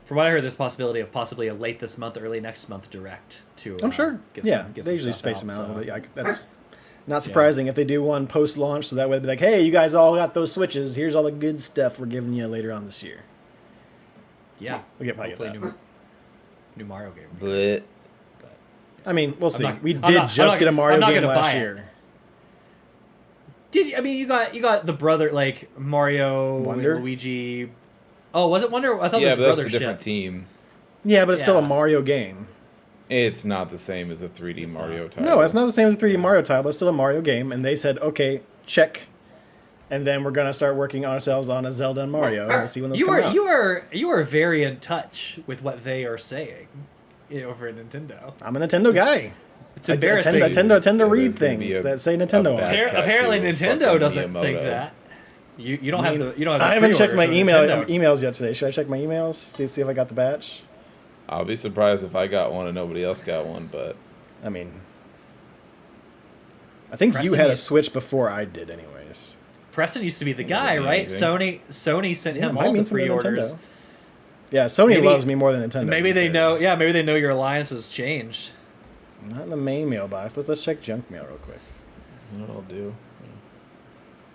From what I heard, there's a possibility of possibly a late this month, early next month direct to. I'm sure. Get Yeah, some, get they some usually stuff space them out so. a little bit. Yeah, that's not surprising if they do one post-launch, so that way they'll be like, hey, you guys all got those Switches. Here's all the good stuff we're giving you later on this year. Yeah, We'll probably hopefully get that. new Mario game. Bleh. I mean, we'll see. not- We I'm did not- just I'm not- get a Mario I'm not game gonna last buy it. year. I mean, you got the brother like Mario, Wonder? Luigi. Oh, was it Wonder? I thought Yeah, it was but that's brother a different ship. team. Yeah, but it's still a Yeah. Mario game. It's not the same as a 3D Mario title. No, it's not the same as a 3D Mario title, but it's still a Mario game. And they said, okay, check. And then we're going to start working ourselves on a Zelda and Mario. And we'll see when those You come are out. you are very in touch with what they are saying over at Nintendo. I'm a Nintendo guy. It's I embarrassing. tend to Yeah, read there's gonna be things a- that say Nintendo a on bad it. tattoo Apparently, of Nintendo fucking doesn't think Miyamoto. that. You don't I have mean, the you don't have. The I haven't checked my pre-orders on Nintendo. emails yet today. Should I check my emails? See if I got the batch? I'll be surprised if I got one and nobody else got one, but I mean, I think you Preston had a used- Switch before I did, anyways. Preston used to be the Does guy, it mean right? anything? Sony sent Yeah, it him might all mean the something to pre-orders. Nintendo. Yeah, Sony Maybe- loves me more than Nintendo. Maybe to be they fair. know. Yeah, maybe they know your alliance has changed. Not in the main mailbox. Let's check junk mail real quick. that'll do.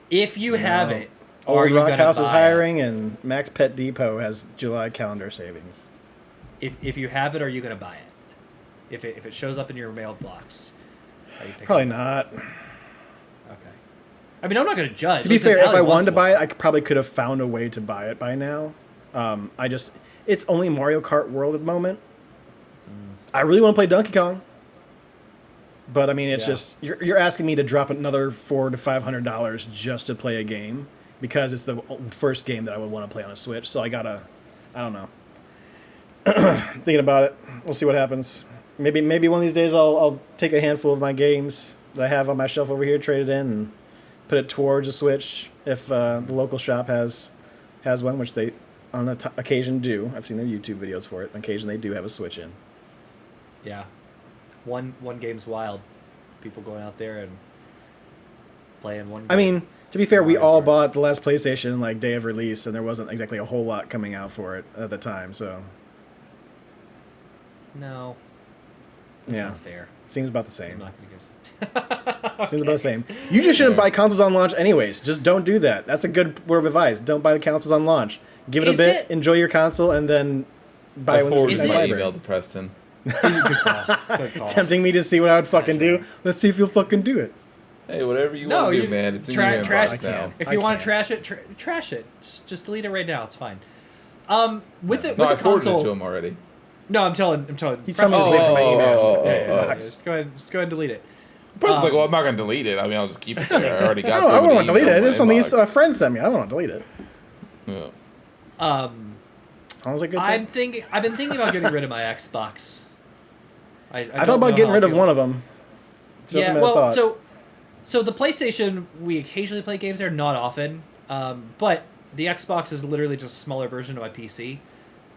If you have No. it, are Old you Rock gonna House is buy hiring, and Max Pet Depot has July calendar savings. it? If you have it, are you gonna buy it? If it shows up in your mailbox, are you picking Probably it up? not. Okay. I mean, I'm not gonna judge. To be Listen, fair, if Allie I wants wanted to buy one. it, I probably could have found a way to buy it by now. It's only Mario Kart World at the moment. I really want to play Donkey Kong, but I mean, it's Yeah. just you're asking me to drop another $400 to $500 just to play a game because it's the first game that I would want to play on a Switch. So I don't know. Thinking about it, we'll see what happens. Maybe one of these days I'll take a handful of my games that I have on my shelf over here, trade it in, and put it towards a Switch if the local shop has one, which they on occasion do. I've seen their YouTube videos for it. On occasion they do have a Switch in. Yeah, one game's wild. People going out there and playing one. I game. mean, to be fair, we Mario all Kart. bought the last PlayStation like day of release, and there wasn't exactly a whole lot coming out for it at the time. So no, that's yeah, not fair. seems about the I'm same. not gonna get. Seems about the same. You just shouldn't buy consoles on launch, anyways. Just don't do that. That's a good word of advice. Don't buy the consoles on launch. Give it a Is bit, it- enjoy your console, and then buy I one. forwarded Is Nice it- my library. email to Preston. Good call. Good call. Tempting me to see what I would fucking do. Naturally. Let's see if you'll fucking do it. Hey, whatever you No, want to you do, man. It's in tra- your trash- inbox now. If I you want to can't. trash it, trash it. Just delete it right now. It's fine. With it, No, I with the forwarded console. it to him already. No, I'm telling. He's telling me to Oh, delete from my oh, emails. oh, Yeah, oh, yeah, oh. yeah. Just go ahead and delete it. Preston's like, well, I'm not going to delete it. I mean, I'll just keep it there. I already got I so don't many want to delete emails it. in my It's something inbox. a friend sent me. I don't want to delete it. Yeah. Sounds like a good I've time. been thinking about getting rid of my Xbox. I thought about getting rid of one of them. Yeah, well, so the PlayStation, we occasionally play games there, not often. But the Xbox is literally just a smaller version of my PC.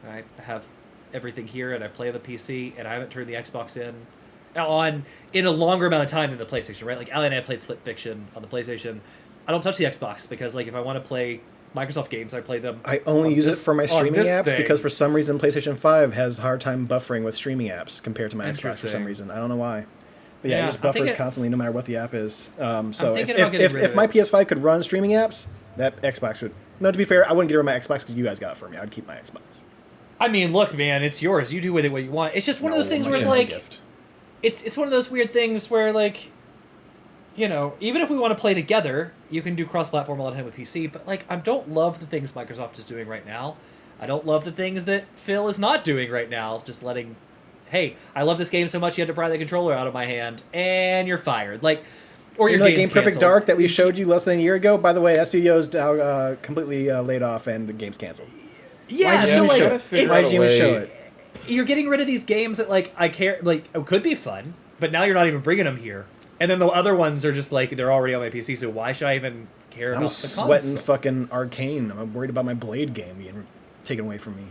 I have everything here, and I play on the PC, and I haven't turned the Xbox in a longer amount of time than the PlayStation, right? Like, Allie and I played Split Fiction on the PlayStation. I don't touch the Xbox because, like, if I want to play Microsoft games, I play them. I only use it for my streaming apps because for some reason PlayStation 5 has a hard time buffering with streaming apps compared to my Xbox for some reason. I don't know why. But yeah, it just buffers constantly no matter what the app is. So if my PS5 could run streaming apps, that Xbox would... No, to be fair, I wouldn't get rid of my Xbox because you guys got it for me. I'd keep my Xbox. I mean, look, man, it's yours. You do with it what you want. It's just one of those things where it's like... It's one of those weird things where, like... You know, even if we want to play together, you can do cross-platform a lot of time with PC, but, like, I don't love the things Microsoft is doing right now. I don't love the things that Phil is not doing right now, just letting, hey, I love this game so much you had to pry the controller out of my hand, and you're fired. Like, or your game's Game Perfect canceled. Dark that we showed you less than a year ago, by the way, that studio's now completely laid off and the game's canceled. Yeah, so, like, why'd you even show it? You're getting rid of these games that, like, it could be fun, but now you're not even bringing them here. And then the other ones are just like, they're already on my PC, so why should I even care about the console? I'm sweating fucking Arcane. I'm worried about my Blade game being taken away from me.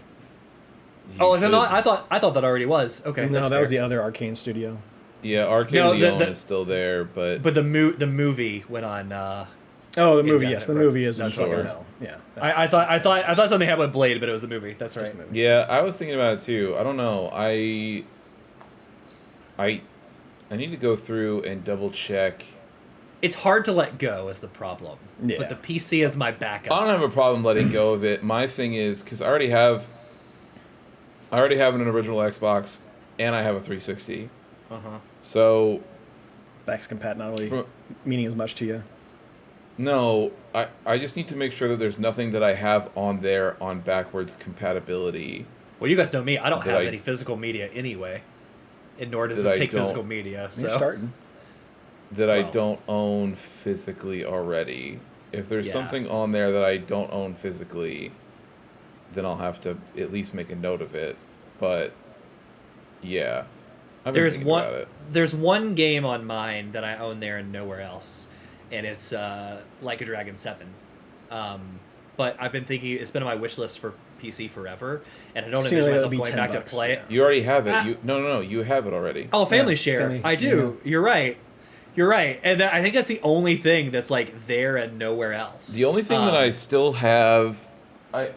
I thought that already was. Okay. No, that was the other Arcane studio. Yeah, Arcane Leon is still there, but the movie went on. The movie, yes, the movie is in fucking hell. Yeah. I thought something happened with Blade, but it was the movie. That's right. Yeah, I was thinking about it too. I don't know. I need to go through and double check. It's hard to let go is the problem. Yeah. But the PC is my backup. I don't have a problem letting go of it. My thing is, because I already have an original Xbox, and I have a 360. So backwards compat not really meaning as much to you. No, I just need to make sure that there's nothing that I have on there on backwards compatibility. Well, you guys know me. I don't have any physical media anyway. And nor does this take physical media. So. You're starting. I don't own physically already. If there's something on there that I don't own physically, then I'll have to at least make a note of it. But yeah, there's one game on mine that I own there and nowhere else, and it's Like a Dragon 7. But I've been thinking it's been on my wish list for PC forever, and I don't envision myself going back to play it. You already have it. No, you have it already. Oh, Family Share. I do. Yeah. You're right. And I think that's the only thing that's like there and nowhere else. The only thing that I still have, I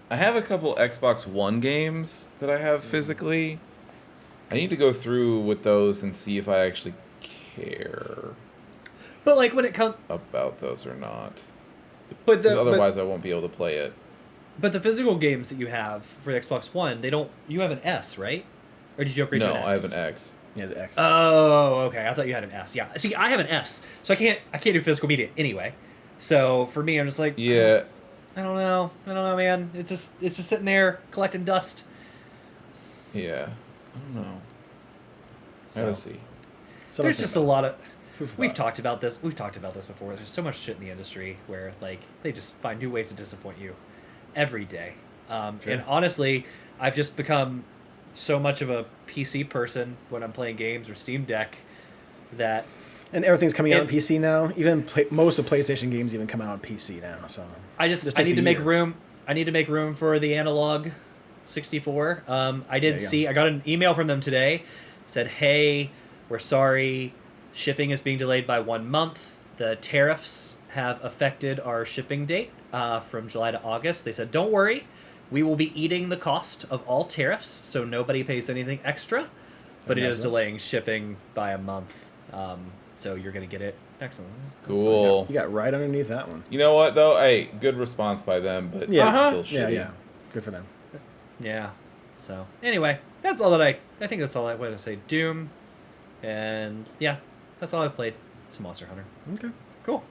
have a couple Xbox One games that I have physically. I need to go through with those and see if I actually care. But like when it comes about those or not. But otherwise I won't be able to play it. But the physical games that you have for the Xbox One, you have an S, right? Or did you upgrade to an X? No, I have an X. He has an X. Oh, okay. I thought you had an S. Yeah. See, I have an S, so I can't do physical media anyway. So for me, I'm just like, yeah. I don't know, man. It's just sitting there collecting dust. Yeah. I don't know. I gotta see. There's just a lot of. We've talked about this before. There's just so much shit in the industry where like they just find new ways to disappoint you every day. And honestly, I've just become so much of a PC person when I'm playing games or Steam Deck that. And everything's coming out on PC now. Even most of PlayStation games even come out on PC now. So I need to make room. I need to make room for the analog 64. I got an email from them today. Said, hey, we're sorry. Shipping is being delayed by 1 month. The tariffs have affected our shipping date from July to August. They said, don't worry. We will be eating the cost of all tariffs, so nobody pays anything extra. But it is delaying shipping by a month. So you're going to get it next month. Cool. You got right underneath that one. You know what, though? Hey, good response by them, but still shitty. Yeah. Good for them. Yeah. So, anyway, that's all that I think that's all I want to say. Doom. And, yeah. That's all I've played. Some Monster Hunter. Okay. Cool.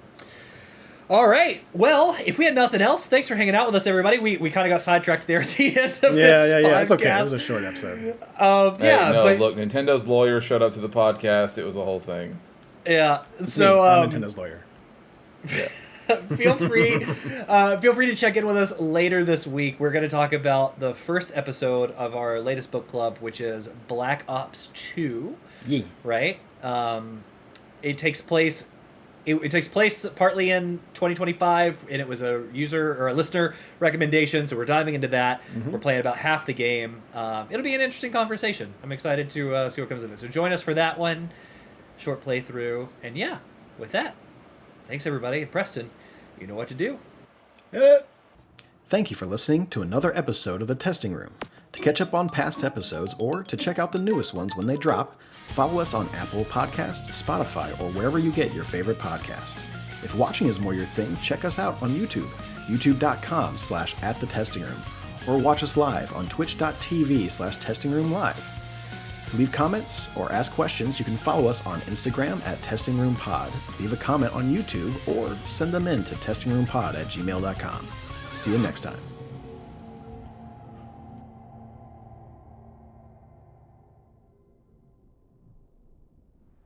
All right. Well, if we had nothing else, thanks for hanging out with us, everybody. We kind of got sidetracked there at the end of this podcast. Yeah. It's okay. It was a short episode. Look, Nintendo's lawyer showed up to the podcast. It was a whole thing. Yeah. So I'm Nintendo's lawyer. Yeah. feel free to check in with us later this week. We're going to talk about the first episode of our latest book club, which is Black Ops 2. Yeah. Right? It takes place partly in 2025, and it was a user or a listener recommendation, so we're diving into that. We're playing about half the game. It'll be an interesting conversation. I'm excited to see what comes of it. So join us for that one. Short playthrough. And yeah, with that, thanks everybody. Preston, you know what to do. Hit it. Thank you for listening to another episode of The Testing Room. To catch up on past episodes or to check out the newest ones when they drop, follow us on Apple Podcasts, Spotify, or wherever you get your favorite podcast. If watching is more your thing, check us out on YouTube, youtube.com/@thetestingroom, or watch us live on twitch.tv/testingroomlive. To leave comments or ask questions, you can follow us on Instagram @testingroompod, leave a comment on YouTube, or send them in to testingroompod@gmail.com. See you next time.